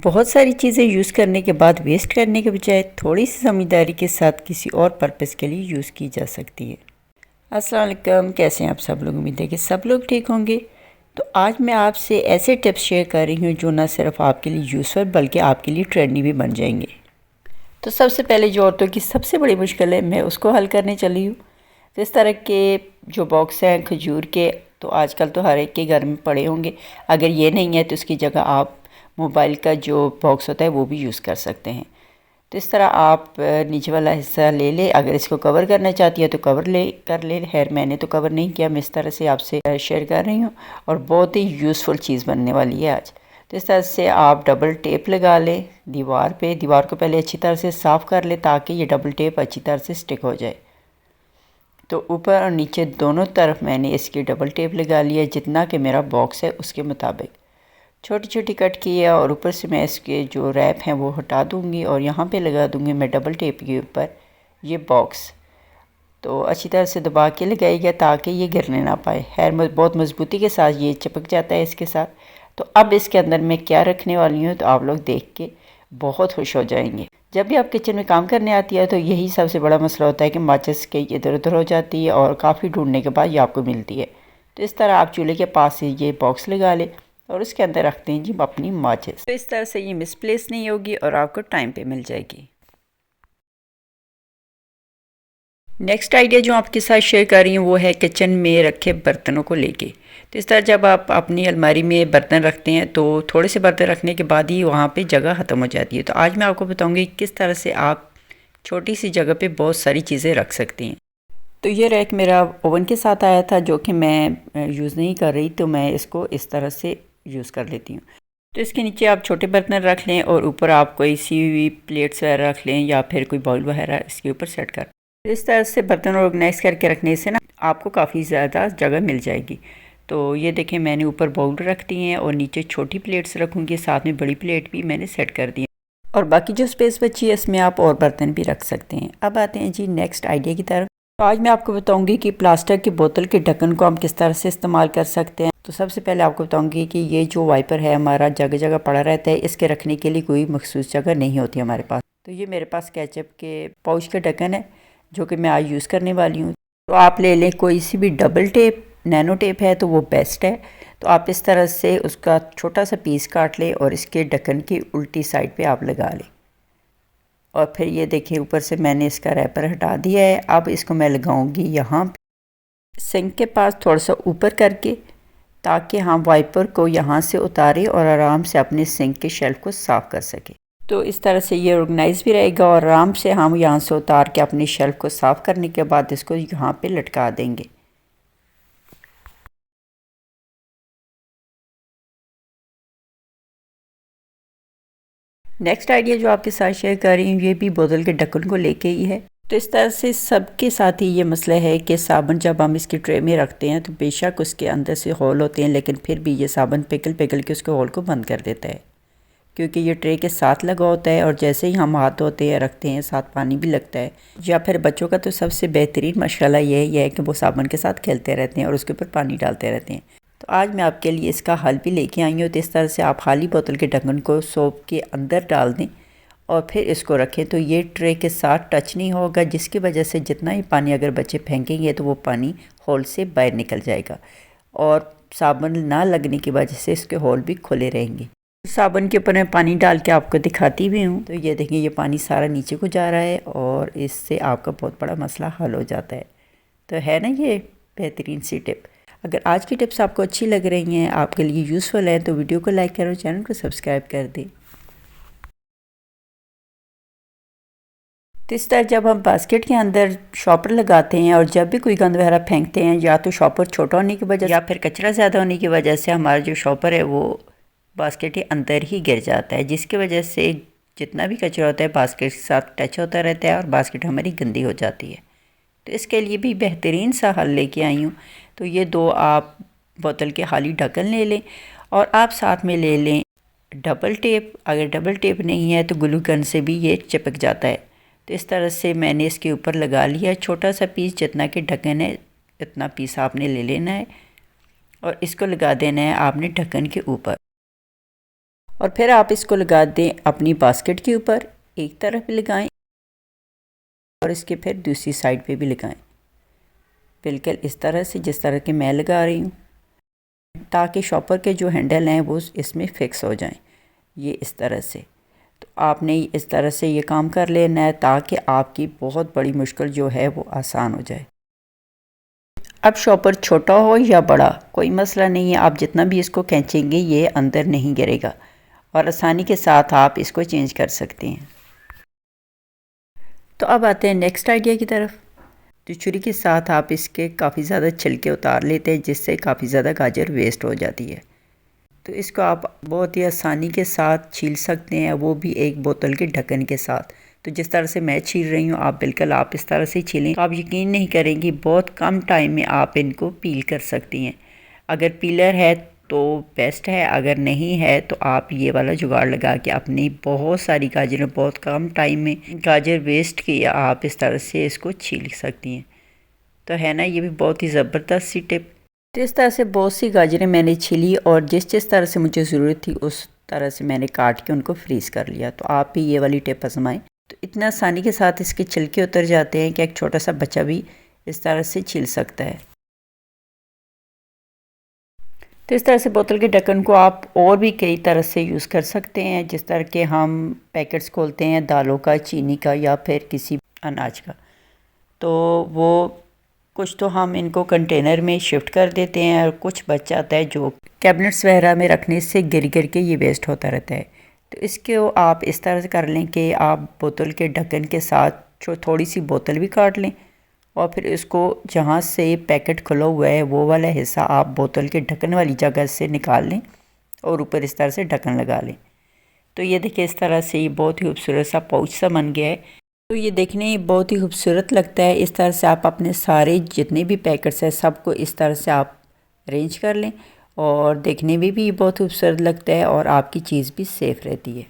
बहुत सारी चीज़ें यूज़ करने के बाद वेस्ट करने के बजाय थोड़ी सी समझदारी के साथ किसी और पर्पज़ के लिए यूज़ की जा सकती है। अस्सलाम वालेकुम, कैसे हैं आप सब लोग? उम्मीद है कि सब लोग ठीक होंगे। तो आज मैं आपसे ऐसे टिप्स शेयर कर रही हूँ जो ना सिर्फ आपके लिए यूज़फुल बल्कि आपके लिए ट्रेंडी भी बन जाएंगे। तो सबसे पहले जो औरतों की सबसे बड़ी मुश्किल है, मैं उसको हल करने चली हूँ। तो इस तरह के जो बॉक्स हैं खजूर के, तो आजकल तो हर एक के घर में पड़े होंगे। अगर ये नहीं है तो इसकी जगह आप मोबाइल का जो बॉक्स होता है वो भी यूज़ कर सकते हैं। तो इस तरह आप नीचे वाला हिस्सा ले ले। अगर इसको कवर करना चाहती है तो कवर कर ले। खैर मैंने तो कवर नहीं किया, मैं इस तरह से आपसे शेयर कर रही हूँ और बहुत ही यूज़फुल चीज़ बनने वाली है आज। तो इस तरह से आप डबल टेप लगा लें दीवार पे। दीवार को पहले अच्छी तरह से साफ़ कर ले ताकि ये डबल टेप अच्छी तरह से स्टिक हो जाए। तो ऊपर और नीचे दोनों तरफ मैंने इसकी डबल टेप लगा लिया, जितना कि मेरा बॉक्स है उसके मुताबिक छोटी छोटी कट की है। और ऊपर से मैं इसके जो रैप हैं वो हटा दूँगी और यहाँ पे लगा दूँगी मैं डबल टेप के ऊपर ये बॉक्स। तो अच्छी तरह से दबा के लगाइएगा ताकि ये गिरने ना पाए। खैर बहुत मज़बूती के साथ ये चिपक जाता है इसके साथ। तो अब इसके अंदर मैं क्या रखने वाली हूँ तो आप लोग देख के बहुत खुश हो जाएंगे। जब भी आप किचन में काम करने आती है तो यही सबसे बड़ा मसला होता है कि माचिस के इधर उधर हो जाती है और काफ़ी ढूंढने के बाद ये आपको मिलती है। तो इस तरह आप चूल्हे के पास से ये बॉक्स लगा लें और उसके अंदर रखते हैं जी अपनी माचिस। तो इस तरह से ये मिसप्लेस नहीं होगी और आपको टाइम पे मिल जाएगी। नेक्स्ट आइडिया जो आपके साथ शेयर कर रही हूँ वो है किचन में रखे बर्तनों को लेके। तो इस तरह जब आप अपनी अलमारी में बर्तन रखते हैं तो थोड़े से बर्तन रखने के बाद ही वहाँ पे जगह ख़त्म हो जाती है। तो आज मैं आपको बताऊँगी किस तरह से आप छोटी सी जगह पे बहुत सारी चीज़ें रख सकती हैं। तो ये रैक मेरा ओवन के साथ आया था जो कि मैं यूज़ नहीं कर रही, तो मैं इसको इस तरह से यूज़ कर लेती हूँ। तो इसके नीचे आप छोटे बर्तन रख लें और ऊपर आप कोई सी हुई प्लेट्स वगैरह रख लें या फिर कोई बाउल वगैरह इसके ऊपर सेट कर। इस तरह से बर्तन ऑर्गेनाइज़ करके रखने से ना आपको काफ़ी ज़्यादा जगह मिल जाएगी। तो ये देखें मैंने ऊपर बाउल रख दिए हैं और नीचे छोटी प्लेट्स रखूँगी, साथ में बड़ी प्लेट भी मैंने सेट कर दी है। और बाकी जो स्पेस बची है इसमें आप और बर्तन भी रख सकते हैं। अब आते हैं जी नेक्स्ट आइडिया की तरफ। तो आज मैं आपको बताऊंगी कि प्लास्टिक की बोतल के ढक्कन को हम किस तरह से इस्तेमाल कर सकते हैं। तो सबसे पहले आपको बताऊंगी कि ये जो वाइपर है हमारा जगह जगह पड़ा रहता है, इसके रखने के लिए कोई मखसूस जगह नहीं होती हमारे पास। तो ये मेरे पास केचप के पाउच के ढक्कन है जो कि मैं आज यूज़ करने वाली हूँ। तो आप ले लें कोई सी भी डबल टेप, नैनो टेप है तो वो बेस्ट है। तो आप इस तरह से उसका छोटा सा पीस काट लें और इसके ढक्कन की उल्टी साइड पे आप लगा लें। और फिर ये देखिए ऊपर से मैंने इसका रैपर हटा दिया है। अब इसको मैं लगाऊंगी यहाँ सिंक के पास थोड़ा सा ऊपर करके, ताकि हम वाइपर को यहाँ से उतारें और आराम से अपने सिंक के शेल्फ को साफ़ कर सकें। तो इस तरह से ये ऑर्गेनाइज भी रहेगा और आराम से हम यहाँ से उतार के अपनी शेल्फ को साफ़ करने के बाद इसको यहाँ पे लटका देंगे। नेक्स्ट आइडिया जो आपके साथ शेयर कर रही हूँ ये भी बोतल के ढक्कन को लेके ही है। तो इस तरह से सबके साथ ही ये मसला है कि साबुन जब हम इसकी ट्रे में रखते हैं तो बेशक उसके अंदर से होल होते हैं, लेकिन फिर भी ये साबुन पिघल पिघल के उसके होल को बंद कर देता है, क्योंकि ये ट्रे के साथ लगा होता है और जैसे ही हम हाथ धोते हैं रखते हैं साथ पानी भी लगता है। या फिर बच्चों का तो सबसे बेहतरीन मशगला यही है कि वो साबुन के साथ खेलते रहते हैं और उसके ऊपर पानी डालते रहते हैं। तो आज मैं आपके लिए इसका हल भी लेके आई हूँ। तो इस तरह से आप खाली बोतल के ढक्कन को सोप के अंदर डाल दें और फिर इसको रखें तो ये ट्रे के साथ टच नहीं होगा, जिसकी वजह से जितना ही पानी अगर बच्चे फेंकेंगे तो वो पानी होल से बाहर निकल जाएगा और साबुन ना लगने की वजह से इसके होल भी खुले रहेंगे। साबुन के ऊपर मैं पानी डाल के आपको दिखाती भी हूँ। तो ये देखें ये पानी सारा नीचे को जा रहा है और इससे आपका बहुत बड़ा मसला हल हो जाता है। तो है ना ये बेहतरीन सी टिप। अगर आज की टिप्स आपको अच्छी लग रही हैं, आपके लिए यूज़फुल है, तो वीडियो को लाइक करो, चैनल को सब्सक्राइब कर दें। तो इस तरह जब हम बास्केट के अंदर शॉपर लगाते हैं और जब भी कोई गंद वगैरह फेंकते हैं, या तो शॉपर छोटा होने की वजह या फिर कचरा ज़्यादा होने की वजह से हमारा जो शॉपर है वो बास्केट के अंदर ही गिर जाता है, जिसकी वजह से जितना भी कचरा होता है बास्केट के साथ टच होता रहता है और बास्केट हमारी गंदी हो जाती है। तो इसके लिए भी बेहतरीन सा हल लेके आई हूँ। तो ये दो आप बोतल के खाली ढक्कन ले लें और आप साथ में ले लें डबल टेप। अगर डबल टेप नहीं है तो ग्लू गन से भी ये चिपक जाता है। तो इस तरह से मैंने इसके ऊपर लगा लिया छोटा सा पीस, जितना कि ढक्कन है इतना पीस आपने ले लेना है और इसको लगा देना है आपने ढक्कन के ऊपर। और फिर आप इसको लगा दें अपनी बास्केट के ऊपर, एक तरफ भी लगाएं और इसके फिर दूसरी साइड पे भी लगाएं, बिल्कुल इस तरह से जिस तरह के मैं लगा रही हूँ, ताकि शॉपर के जो हैंडल हैं वो इसमें फ़िक्स हो जाएं, ये इस तरह से। तो आपने इस तरह से ये काम कर लेना है ताकि आपकी बहुत बड़ी मुश्किल जो है वो आसान हो जाए। अब शॉपर छोटा हो या बड़ा कोई मसला नहीं है, आप जितना भी इसको खींचेंगे ये अंदर नहीं गिरेगा और आसानी के साथ आप इसको चेंज कर सकते हैं। तो अब आते हैं नेक्स्ट आइडिया की तरफ। तो छुरी के साथ आप इसके काफ़ी ज़्यादा छिलके उतार लेते हैं, जिससे काफ़ी ज़्यादा गाजर वेस्ट हो जाती है। तो इसको आप बहुत ही आसानी के साथ छील सकते हैं, वो भी एक बोतल के ढक्कन के साथ। तो जिस तरह से मैं छील रही हूँ आप बिल्कुल आप इस तरह से छीलें। आप यकीन नहीं करेंगी, बहुत कम टाइम में आप इनको पील कर सकती हैं। अगर पीलर है तो बेस्ट है, अगर नहीं है तो आप ये वाला जुगाड़ लगा के अपनी बहुत सारी गाजरें बहुत कम टाइम में गाजर वेस्ट किया आप इस तरह से इसको छील सकती हैं। तो है ना, ये भी बहुत ही ज़बरदस्त सी टिप। तो इस तरह से बहुत सी गाजरें मैंने छीली और जिस तरह से मुझे ज़रूरत थी उस तरह से मैंने काट के उनको फ्रीज़ कर लिया। तो आप भी ये वाली टिप आजमाएं। तो इतना आसानी के साथ इसके छिलके उतर जाते हैं कि एक छोटा सा बच्चा भी इस तरह से छील सकता है। तो इस तरह से बोतल के ढक्कन को आप और भी कई तरह से यूज़ कर सकते हैं, जिस तरह के हम पैकेट्स खोलते हैं दालों का, चीनी का या फिर किसी अनाज का, तो वो कुछ तो हम इनको कंटेनर में शिफ्ट कर देते हैं और कुछ बच जाता है जो कैबिनेट्स वगैरह में रखने से गिर गिर के ये वेस्ट होता रहता है। तो इसको आप इस तरह से कर लें कि आप बोतल के ढक्कन के साथ थोड़ी सी बोतल भी काट लें और फिर इसको जहाँ से पैकेट खुला हुआ है वो वाला हिस्सा आप बोतल के ढक्कन वाली जगह से निकाल लें और ऊपर इस तरह से ढक्कन लगा लें। तो ये देखिए इस तरह से ये बहुत ही खूबसूरत सा पाउच सा बन गया है। तो ये देखने में बहुत ही खूबसूरत लगता है। इस तरह से आप अपने सारे जितने भी पैकेट्स हैं सबको इस तरह से आप अरेंज कर लें और देखने में भी बहुत खूबसूरत लगता है और आपकी चीज़ भी सेफ़ रहती है।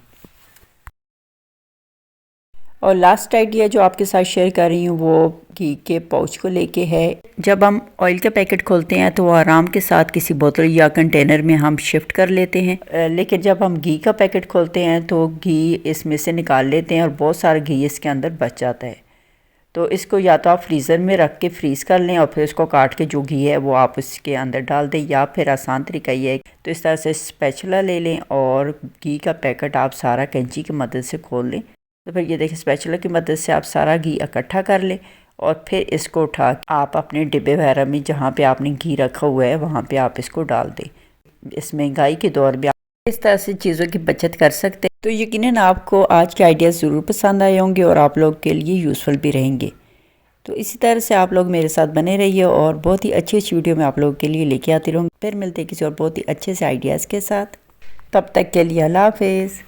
और लास्ट आइडिया जो आपके साथ शेयर कर रही हूँ वो घी के पाउच को लेके है। जब हम ऑयल का पैकेट खोलते हैं तो वो आराम के साथ किसी बोतल या कंटेनर में हम शिफ्ट कर लेते हैं, लेकिन जब हम घी का पैकेट खोलते हैं तो घी इसमें से निकाल लेते हैं और बहुत सारा घी इसके अंदर बच जाता है। तो इसको या तो आप फ्रीज़र में रख के फ्रीज़ कर लें और फिर इसको काट के जो घी है वो आप उसके अंदर डाल दें, या फिर आसान तरीका ये है तो इस तरह से स्पैचुला ले लें और घी का पैकेट आप सारा कैंची की मदद से खोल लें। तो फिर ये देखिए स्पैचुला की मदद से आप सारा घी इकट्ठा कर लें और फिर इसको उठा आप अपने डिब्बे वगैरह में जहाँ पे आपने घी रखा हुआ है वहाँ पे आप इसको डाल दें। इस महंगाई के दौर में इस तरह से चीज़ों की बचत कर सकते हैं। तो यकीनन आपको आज के आइडियाज़ ज़रूर पसंद आए होंगे और आप लोग के लिए यूज़फुल भी रहेंगे। तो इसी तरह से आप लोग मेरे साथ बने रहिए और बहुत ही अच्छी अच्छी वीडियो मैं आप लोगों के लिए लेके आती रहूँगी। फिर मिलते हैं किसी और बहुत ही अच्छे से आइडियाज़ के साथ। तब तक के लिए अल्लाह हाफिज़।